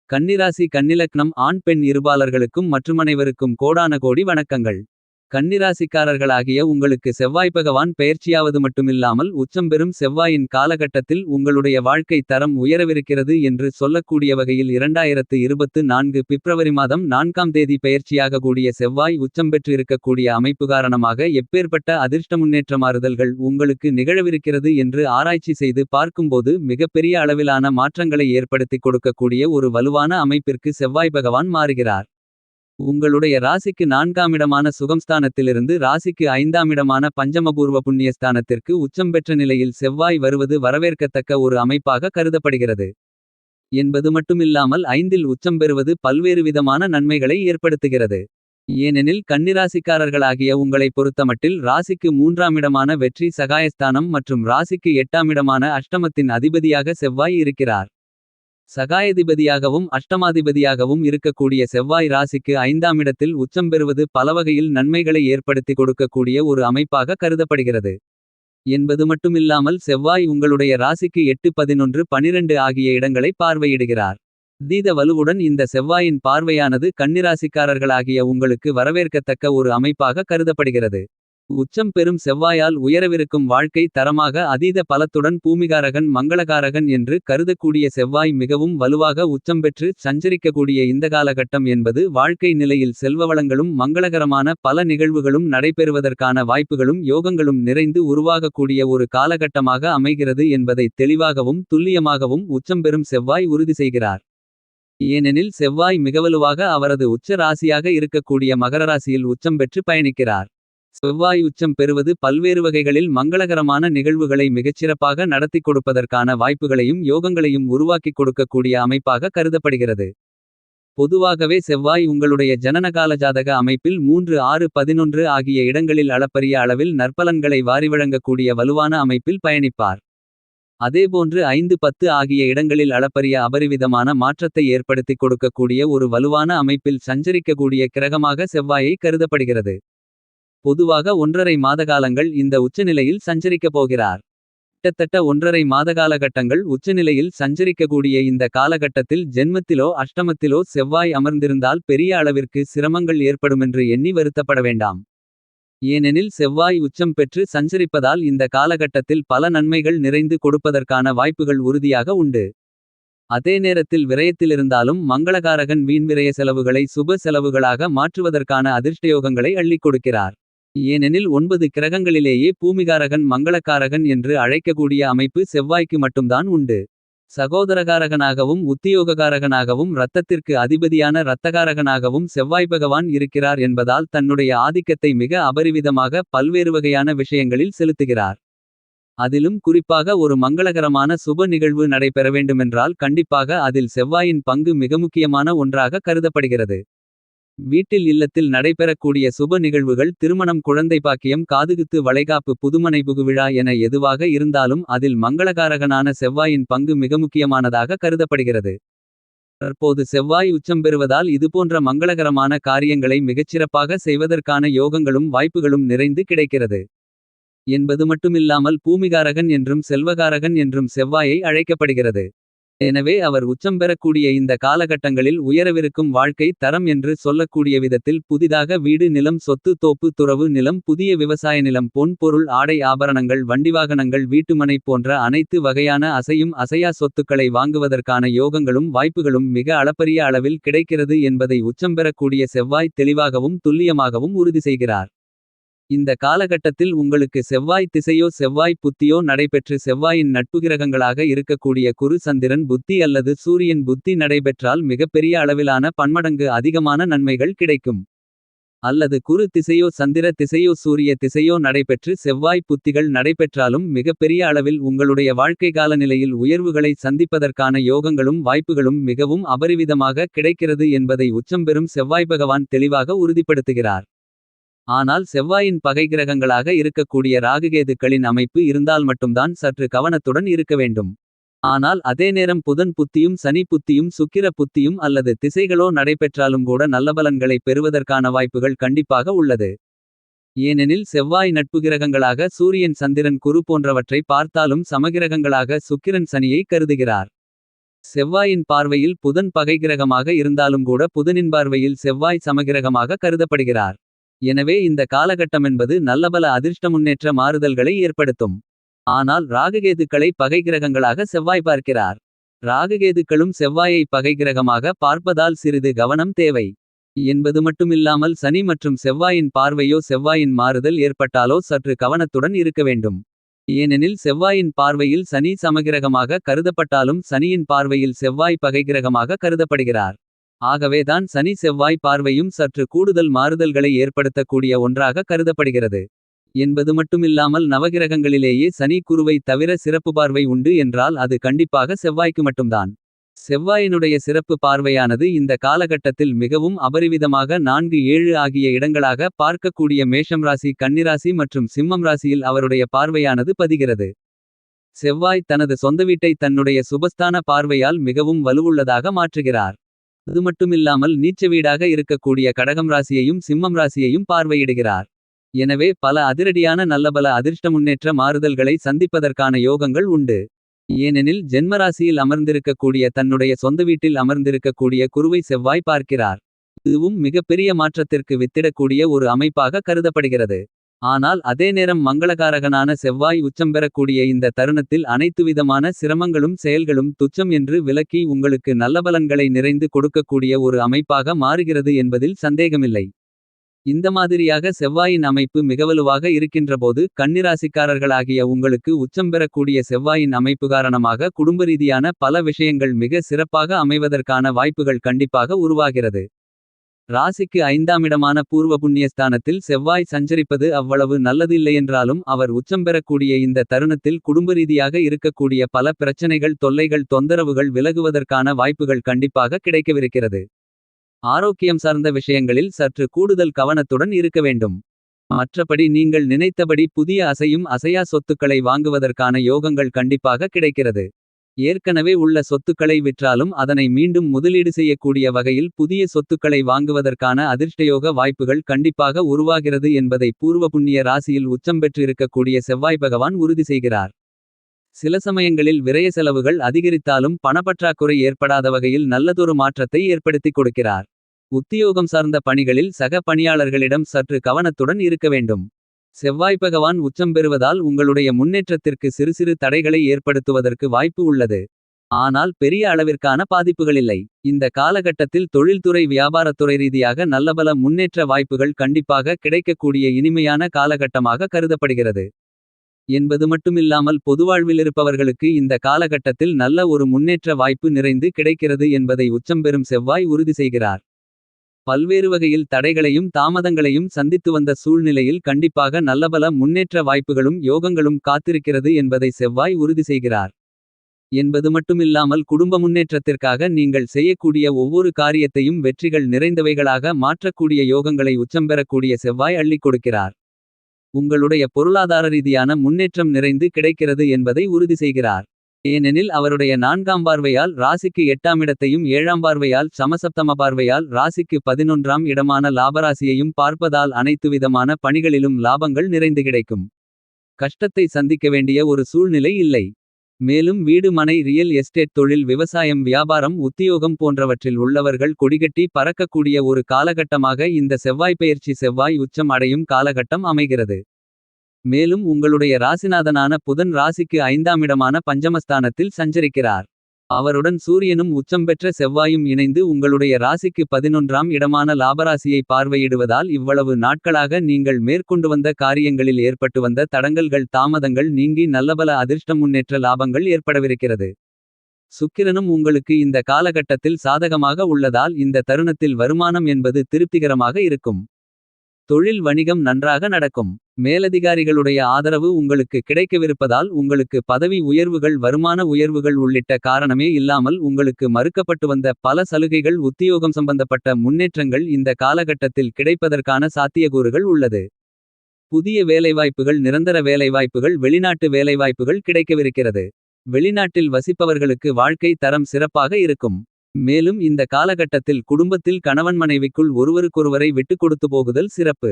கன்னிராசி கன்னிலக்னம் ஆண் பெண் இருபாலர்களுக்கும் மற்றுமனைவருக்கும் கோடான கோடி வணக்கங்கள். கன்னிராசிக்காரர்களாகிய உங்களுக்கு செவ்வாய் பகவான் பெயர்ச்சியாவது மட்டுமில்லாமல் உச்சம் பெறும் செவ்வாயின் காலகட்டத்தில் உங்களுடைய வாழ்க்கை தரம் உயரவிருக்கிறது என்று சொல்லக்கூடிய வகையில் 2024 பிப்ரவரி மாதம் 4ஆம் தேதி பெயர்ச்சியாக கூடிய செவ்வாய் உச்சம் பெற்று இருக்கக்கூடிய அமைப்பு காரணமாக எப்பேற்பட்ட அதிர்ஷ்ட முன்னேற்ற மாறுதல்கள் உங்களுக்கு நிகழவிருக்கிறது என்று ஆராய்ச்சி செய்து பார்க்கும்போது மிகப்பெரிய அளவிலான மாற்றங்களை ஏற்படுத்திக் கொடுக்கக்கூடிய ஒரு வலுவான அமைப்பிற்கு செவ்வாய் பகவான் மாறுகிறார். உங்களுடைய ராசிக்கு 4ஆம் இடமான சுகம்ஸ்தானத்திலிருந்து ராசிக்கு 5ஆம் இடமான பஞ்சமபூர்வ புண்ணியஸ்தானத்திற்கு உச்சம் பெற்ற நிலையில் செவ்வாய் வருவது வரவேற்கத்தக்க ஒரு அமைப்பாக கருதப்படுகிறது. என்பது மட்டுமில்லாமல் 5இல் உச்சம் பெறுவது பல்வேறு விதமான நன்மைகளை ஏற்படுத்துகிறது. ஏனெனில் கன்னிராசிக்காரர்களாகிய உங்களை பொறுத்தமட்டில் ராசிக்கு 3ஆம் இடமான வெற்றி சகாயஸ்தானம் மற்றும் ராசிக்கு 8ஆம் இடமான அஷ்டமத்தின் அதிபதியாக செவ்வாய் இருக்கிறார். சகாயதிபதியாகவும் அஷ்டமாதிபதியாகவும் இருக்கக்கூடிய செவ்வாய் ராசிக்கு 5ஆம் இடத்தில் உச்சம் பெறுவது பலவகையில் நன்மைகளை ஏற்படுத்தி கொடுக்கக்கூடிய ஒரு அமைப்பாக கருதப்படுகிறது. என்பது மட்டுமில்லாமல் செவ்வாய் உங்களுடைய ராசிக்கு 8 11 12 ஆகிய இடங்களை பார்வையிடுகிறார். அதீத வலுவுடன் இந்த செவ்வாயின் பார்வையானது கன்னிராசிக்காரர்களாகிய உங்களுக்கு வரவேற்கத்தக்க ஒரு அமைப்பாக கருதப்படுகிறது. உச்சம் பெறும் செவ்வாயால் உயரவிருக்கும் வாழ்க்கை தரமாக அதீத பலத்துடன் பூமிகாரகன் மங்களகாரகன் என்று கருதக்கூடிய செவ்வாய் மிகவும் வலுவாக உச்சம் பெற்று சஞ்சரிக்கக்கூடிய இந்த காலகட்டம் என்பது வாழ்க்கை நிலையில் செல்வவளங்களும் மங்களகரமான பல நிகழ்வுகளும் நடைபெறுவதற்கான வாய்ப்புகளும் யோகங்களும் நிறைந்து உருவாகக்கூடிய ஒரு காலகட்டமாக அமைகிறது என்பதை தெளிவாகவும் துல்லியமாகவும் உச்சம் பெறும் செவ்வாய் உறுதி செய்கிறார். ஏனெனில் செவ்வாய் மிகவலுவாக அவரது உச்ச ராசியாக இருக்கக்கூடிய மகரராசியில் உச்சம் பெற்று பயணிக்கிறார். செவ்வாய் உச்சம் பெறுவது பல்வேறு வகைகளில் மங்களகரமான நிகழ்வுகளை மிகச்சிறப்பாக நடத்தி கொடுப்பதற்கான வாய்ப்புகளையும் யோகங்களையும் உருவாக்கிக் கொடுக்கக்கூடிய அமைப்பாக கருதப்படுகிறது. பொதுவாகவே செவ்வாய் உங்களுடைய ஜனனகால ஜாதக அமைப்பில் 3 6 11 ஆகிய இடங்களில் அளப்பரிய அளவில் நற்பலன்களை வாரிவழங்கக்கூடிய வலுவான அமைப்பில் பயணிப்பார். அதேபோன்று 5 10 ஆகிய இடங்களில் அளப்பரிய அபரிவிதமான மாற்றத்தை ஏற்படுத்திக் கொடுக்கக்கூடிய ஒரு வலுவான அமைப்பில் சஞ்சரிக்கக்கூடிய கிரகமாக செவ்வாயை கருதப்படுகிறது. பொதுவாக 1½ மாதகாலங்கள் இந்த உச்சநிலையில் சஞ்சரிக்கப் போகிறார். கிட்டத்தட்ட 1½ மாதகாலகட்டங்கள் உச்சநிலையில் சஞ்சரிக்கக்கூடிய இந்த காலகட்டத்தில் ஜென்மத்திலோ அஷ்டமத்திலோ செவ்வாய் அமர்ந்திருந்தால் பெரிய அளவிற்கு சிரமங்கள் ஏற்படுமென்று எண்ணி வருத்தப்பட வேண்டாம். ஏனெனில் செவ்வாய் உச்சம் பெற்று சஞ்சரிப்பதால் இந்த காலகட்டத்தில் பல நன்மைகள் நிறைந்து கொடுப்பதற்கான வாய்ப்புகள் உறுதியாக உண்டு. அதே நேரத்தில் விரயத்திலிருந்தாலும் மங்களகாரகன் வீண்விரய செலவுகளை சுப செலவுகளாக மாற்றுவதற்கான அதிர்ஷ்டயோகங்களை அள்ளிக் கொடுக்கிறார். ஏனெனில் 9 கிரகங்களிலேயே பூமிகாரகன் மங்களக்காரகன் என்று அழைக்கக்கூடிய அமைப்பு செவ்வாய்க்கு மட்டும்தான் உண்டு. சகோதரகாரகனாகவும் உத்தியோககாரகனாகவும் இரத்தத்திற்கு அதிபதியான இரத்தகாரகனாகவும் செவ்வாய் பகவான் இருக்கிறார் என்பதால் தன்னுடைய ஆதிக்கத்தை மிக அபரிவிதமாக பல்வேறு வகையான விஷயங்களில் செலுத்துகிறார். அதிலும் குறிப்பாக ஒரு மங்களகரமான சுப நிகழ்வு நடைபெற வேண்டுமென்றால் கண்டிப்பாக அதில் செவ்வாயின் பங்கு மிக முக்கியமான ஒன்றாக கருதப்படுகிறது. வீட்டில் இல்லத்தில் நடைபெறக்கூடிய சுப நிகழ்வுகள் திருமணம் குழந்தை பாக்கியம் காதுகுத்து வளைகாப்பு புதுமனை புகுவிழா என எதுவாக இருந்தாலும் அதில் மங்களகாரகனான செவ்வாயின் பங்கு மிக முக்கியமானதாக கருதப்படுகிறது. தற்போது செவ்வாய் உச்சம் பெறுவதால் இதுபோன்ற மங்களகரமான காரியங்களை மிகச்சிறப்பாக செய்வதற்கான யோகங்களும் வாய்ப்புகளும் நிறைந்து கிடைக்கிறது. என்பது மட்டுமில்லாமல் பூமிகாரகன் என்றும் செல்வகாரகன் என்றும் செவ்வாயை அழைக்கப்படுகிறது. எனவே அவர் உச்சம் பெறக்கூடிய இந்த காலகட்டங்களில் உயரவிருக்கும் வாழ்க்கை தரம் என்று சொல்லக்கூடிய விதத்தில் புதிதாக வீடு நிலம் சொத்து தோப்பு துறவு நிலம் புதிய விவசாய நிலம் பொன் பொருள் ஆடை ஆபரணங்கள் வண்டிவாகனங்கள் வீட்டுமனை போன்ற அனைத்து வகையான அசையும் அசையா சொத்துக்களை வாங்குவதற்கான யோகங்களும் வாய்ப்புகளும் மிக அளப்பரிய அளவில் கிடைக்கிறது என்பதை உச்சம் பெறக்கூடிய செவ்வாய் தெளிவாகவும் துல்லியமாகவும் உறுதி செய்கிறார். இந்த காலகட்டத்தில் உங்களுக்கு செவ்வாய் திசையோ செவ்வாய் புத்தியோ நடைபெற்று செவ்வாயின் நட்புகிரகங்களாக இருக்கக்கூடிய குரு சந்திரன் புத்தி அல்லது சூரியன் புத்தி நடைபெற்றால் மிகப்பெரிய அளவிலான பன்மடங்கு அதிகமான நன்மைகள் கிடைக்கும். அல்லது குரு திசையோ சந்திர திசையோ சூரிய திசையோ நடைபெற்று செவ்வாய் புத்திகள் நடைபெற்றாலும் மிகப்பெரிய அளவில் உங்களுடைய வாழ்க்கை காலநிலையில் உயர்வுகளை சந்திப்பதற்கான யோகங்களும் வாய்ப்புகளும் மிகவும் அபரிவிதமாக கிடைக்கிறது என்பதை உச்சம் பெறும் செவ்வாய் பகவான் தெளிவாக உறுதிப்படுத்துகிறார். ஆனால் செவ்வாயின் பகை கிரகங்களாக இருக்கக்கூடிய ராகுகேதுக்களின் அமைப்பு இருந்தால் மட்டும்தான் சற்று கவனத்துடன் இருக்க வேண்டும். ஆனால் அதே நேரம் புதன் புத்தியும் சனி புத்தியும் சுக்கிர புத்தியும் அல்லது திசைகளோ நடைபெற்றாலும் கூட நல்லபலன்களை பெறுவதற்கான வாய்ப்புகள் கண்டிப்பாக உள்ளது. ஏனெனில் செவ்வாய் நட்புகிரகங்களாக சூரியன் சந்திரன் குரு போன்றவற்றை பார்த்தாலும் சமகிரகங்களாக சுக்கிரன் சனியை கருதுகிறார். செவ்வாயின் பார்வையில் புதன் பகைக்கிரகமாக இருந்தாலும் கூட புதனின் பார்வையில் செவ்வாய் சமகிரகமாக கருதப்படுகிறார். எனவே இந்த காலகட்டமென்பது நல்லபல அதிர்ஷ்ட முன்னேற்ற மாறுதல்களை ஏற்படுத்தும். ஆனால் ராகுகேதுக்களை பகைக்கிரகங்களாக செவ்வாய் பார்க்கிறார். ராகுகேதுக்களும் செவ்வாயை பகைக்கிரகமாக பார்ப்பதால் சிறிது கவனம் தேவை. என்பது மட்டுமில்லாமல் சனி மற்றும் செவ்வாயின் பார்வையோ செவ்வாயின் மாறுதல் ஏற்பட்டாலோ சற்று கவனத்துடன் இருக்க வேண்டும். ஏனெனில் செவ்வாயின் பார்வையில் சனி சமகிரகமாக கருதப்பட்டாலும் சனியின் பார்வையில் செவ்வாய் பகைக்கிரகமாக கருதப்படுகிறார். ஆகவேதான் சனி செவ்வாய் பார்வையும் சற்று கூடுதல் மாறுதல்களை ஏற்படுத்தக்கூடிய ஒன்றாக கருதப்படுகிறது. என்பது மட்டுமில்லாமல் நவகிரகங்களிலேயே சனி குருவை தவிர சிறப்பு பார்வை உண்டு என்றால் அது கண்டிப்பாக செவ்வாய்க்கு மட்டும்தான். செவ்வாயினுடைய சிறப்பு பார்வையானது இந்த காலகட்டத்தில் மிகவும் அபரிவிதமாக 4-7 ஆகிய இடங்களாக பார்க்கக்கூடிய மேஷம் ராசி கன்னிராசி மற்றும் சிம்மம் ராசியில் அவருடைய பார்வையானது பதிகிறது. செவ்வாய் தனது சொந்த வீட்டை தன்னுடைய சுபஸ்தான பார்வையால் மிகவும் வலுவுள்ளதாக மாற்றுகிறார். அது மட்டுமில்லாமல் நீச்ச வீடாக இருக்கக்கூடிய கடகம் ராசியையும் சிம்மம் ராசியையும் பார்வையிடுகிறார். எனவே பல அதிரடியான நல்லபல அதிர்ஷ்ட முன்னேற்ற மாறுதல்களை சந்திப்பதற்கான யோகங்கள் உண்டு. ஏனெனில் ஜென்மராசியில் அமர்ந்திருக்கக்கூடிய தன்னுடைய சொந்த வீட்டில் அமர்ந்திருக்கக்கூடிய குருவை செவ்வாய் பார்க்கிறார். இதுவும் மிகப்பெரிய மாற்றத்திற்கு வித்திடக்கூடிய ஒரு அமைப்பாக கருதப்படுகிறது. ஆனால் அதே நேரம் மங்களகாரகனான செவ்வாய் உச்சம் பெறக்கூடிய இந்த தருணத்தில் அனைத்துவிதமான சிரமங்களும் செயல்களும் துச்சம் என்று விலக்கி உங்களுக்கு நல்லபலன்களை நிறைந்து கொடுக்கக்கூடிய ஒரு அமைப்பாக மாறுகிறது என்பதில் சந்தேகமில்லை. இந்த மாதிரியாக செவ்வாயின் அமைப்பு மிகவலுவாக இருக்கின்றபோது கன்னிராசிக்காரர்களாகிய உங்களுக்கு உச்சம் பெறக்கூடிய செவ்வாயின் அமைப்பு காரணமாக குடும்பரீதியான பல விஷயங்கள் மிக சிறப்பாக அமைவதற்கான வாய்ப்புகள் கண்டிப்பாக உருவாகிறது. ராசிக்கு 5ஆம் இடமான பூர்வ புண்ணியஸ்தானத்தில் செவ்வாய் சஞ்சரிப்பது அவ்வளவு நல்லது இல்லையென்றாலும் அவர் உச்சம் பெறக்கூடிய இந்த தருணத்தில் குடும்பரீதியாக இருக்கக்கூடிய பல பிரச்சனைகள் தொல்லைகள் தொந்தரவுகள் விலகுவதற்கான வாய்ப்புகள் கண்டிப்பாக கிடைக்கவிருக்கிறது. ஆரோக்கியம் சார்ந்த விஷயங்களில் சற்று கூடுதல் கவனத்துடன் இருக்க வேண்டும். மற்றபடி நீங்கள் நினைத்தபடி புதிய அசையும் அசையா சொத்துக்களை வாங்குவதற்கான யோகங்கள் கண்டிப்பாக கிடைக்கிறது. ஏற்கனவே உள்ள சொத்துக்களை விற்றாலும் அதனை மீண்டும் முதலீடு செய்யக்கூடிய வகையில் புதிய சொத்துக்களை வாங்குவதற்கான அதிர்ஷ்டயோக வாய்ப்புகள் கண்டிப்பாக உருவாகிறது என்பதை பூர்வ புண்ணிய ராசியில் உச்சம் பெற்றிருக்கக்கூடிய செவ்வாய் பகவான் உறுதி செய்கிறார். சில சமயங்களில் விரய செலவுகள் அதிகரித்தாலும் பணப்பற்றாக்குறை ஏற்படாத வகையில் நல்லதொரு மாற்றத்தை ஏற்படுத்திக் கொடுக்கிறார். உத்தியோகம் சார்ந்த பணிகளில் சக பணியாளர்களிடம் சற்று கவனத்துடன் இருக்க வேண்டும். செவ்வாய் பகவான் உச்சம் பெறுவதால் உங்களுடைய முன்னேற்றத்திற்கு சிறு சிறு தடைகளை ஏற்படுத்துவதற்கு வாய்ப்பு உள்ளது. ஆனால் பெரிய அளவிற்கான பாதிப்புகளில்லை. இந்த காலகட்டத்தில் தொழில்துறை வியாபாரத்துறை ரீதியாக நல்லபல முன்னேற்ற வாய்ப்புகள் கண்டிப்பாக கிடைக்கக்கூடிய இனிமையான காலகட்டமாக கருதப்படுகிறது. என்பது மட்டுமில்லாமல் பொதுவாழ்வில் இருப்பவர்களுக்கு இந்த காலகட்டத்தில் நல்ல ஒரு முன்னேற்ற வாய்ப்பு நிறைந்து கிடைக்கிறது என்பதை உச்சம் பெறும் செவ்வாய் உறுதி செய்கிறார். பல்வேறு வகையில் தடைகளையும் தாமதங்களையும் சந்தித்து வந்த சூழ்நிலையில் கண்டிப்பாக நல்லபல முன்னேற்ற வாய்ப்புகளும் யோகங்களும் காத்திருக்கிறது என்பதை செவ்வாய் உறுதி செய்கிறார். என்பது மட்டுமில்லாமல் குடும்ப முன்னேற்றத்திற்காக நீங்கள் செய்யக்கூடிய ஒவ்வொரு காரியத்தையும் வெற்றிகள் நிறைந்தவைகளாக மாற்றக்கூடிய யோகங்களை உச்சம் பெறக்கூடிய செவ்வாய் அள்ளிக் கொடுக்கிறார். உங்களுடைய பொருளாதார ரீதியான முன்னேற்றம் நிறைந்து கிடைக்கிறது என்பதை உறுதி செய்கிறார். ஏனெனில் அவருடைய 4ஆம் பார்வையால் ராசிக்கு 8ஆம் இடத்தையும் 7ஆம் பார்வையால் சமசப்தம பார்வையால் ராசிக்கு 11ஆம் இடமான லாபராசியையும் பார்ப்பதால் அனைத்துவிதமான பணிகளிலும் லாபங்கள் நிறைந்து கிடைக்கும். கஷ்டத்தை சந்திக்க வேண்டிய ஒரு சூழ்நிலை இல்லை. மேலும் வீடு மனை ரியல் எஸ்டேட் தொழில் விவசாயம் வியாபாரம் உத்தியோகம் போன்றவற்றில் உள்ளவர்கள் கொடிகட்டி பறக்கக்கூடிய ஒரு காலகட்டமாக இந்த செவ்வாய் பெயர்ச்சி செவ்வாய் உச்சம் அடையும் காலகட்டம் அமைகிறது. மேலும் உங்களுடைய ராசிநாதனான புதன் ராசிக்கு 5ஆம் இடமான பஞ்சமஸ்தானத்தில் சஞ்சரிக்கிறார். அவருடன் சூரியனும் உச்சம் பெற்ற செவ்வாயும் இணைந்து உங்களுடைய ராசிக்கு 11ஆம் இடமான லாபராசியை பார்வையிடுவதால் இவ்வளவு நாட்களாக நீங்கள் மேற்கொண்டு வந்த காரியங்களில் ஏற்பட்டு வந்த தடங்கல்கள் தாமதங்கள் நீங்கி நல்லபல அதிர்ஷ்டம் முன்னேற்ற லாபங்கள் ஏற்படவிருக்கிறது. சுக்கிரனும் உங்களுக்கு இந்த காலகட்டத்தில் சாதகமாக உள்ளதால் இந்த தருணத்தில் வருமானம் என்பது திருப்திகரமாக இருக்கும். தொழில் வணிகம் நன்றாக நடக்கும். மேலதிகாரிகளுடைய ஆதரவு உங்களுக்கு கிடைக்கவிருப்பதால் உங்களுக்கு பதவி உயர்வுகள் வருமான உயர்வுகள் உள்ளிட்ட காரணமே இல்லாமல் உங்களுக்கு மறுக்கப்பட்டு வந்த பல சலுகைகள் உத்தியோகம் சம்பந்தப்பட்ட முன்னேற்றங்கள் இந்த காலகட்டத்தில் கிடைப்பதற்கான சாத்தியக்கூறுகள் உள்ளது. புதிய வேலைவாய்ப்புகள் நிரந்தர வேலைவாய்ப்புகள் வெளிநாட்டு வேலைவாய்ப்புகள் கிடைக்கவிருக்கிறது. வெளிநாட்டில் வசிப்பவர்களுக்கு வாழ்க்கை தரம் சிறப்பாக இருக்கும். மேலும் இந்த காலகட்டத்தில் குடும்பத்தில் கணவன் மனைவிக்குள் ஒருவருக்கொருவரை விட்டுக் கொடுத்து போகுதல் சிறப்பு.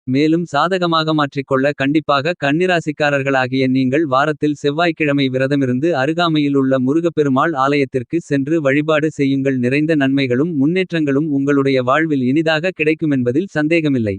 மேலும் சாதகமாக மாற்றிக்கொள்ள கண்டிப்பாக கன்னிராசிக்காரர்களாகிய நீங்கள் வாரத்தில் செவ்வாய்க்கிழமை விரதமிருந்து அருகாமையில் உள்ள முருகப்பெருமாள் ஆலயத்திற்கு சென்று வழிபாடு செய்யுங்கள். நிறைந்த நன்மைகளும் முன்னேற்றங்களும் உங்களுடைய வாழ்வில் இனிதாக கிடைக்குமென்பதில் சந்தேகமில்லை.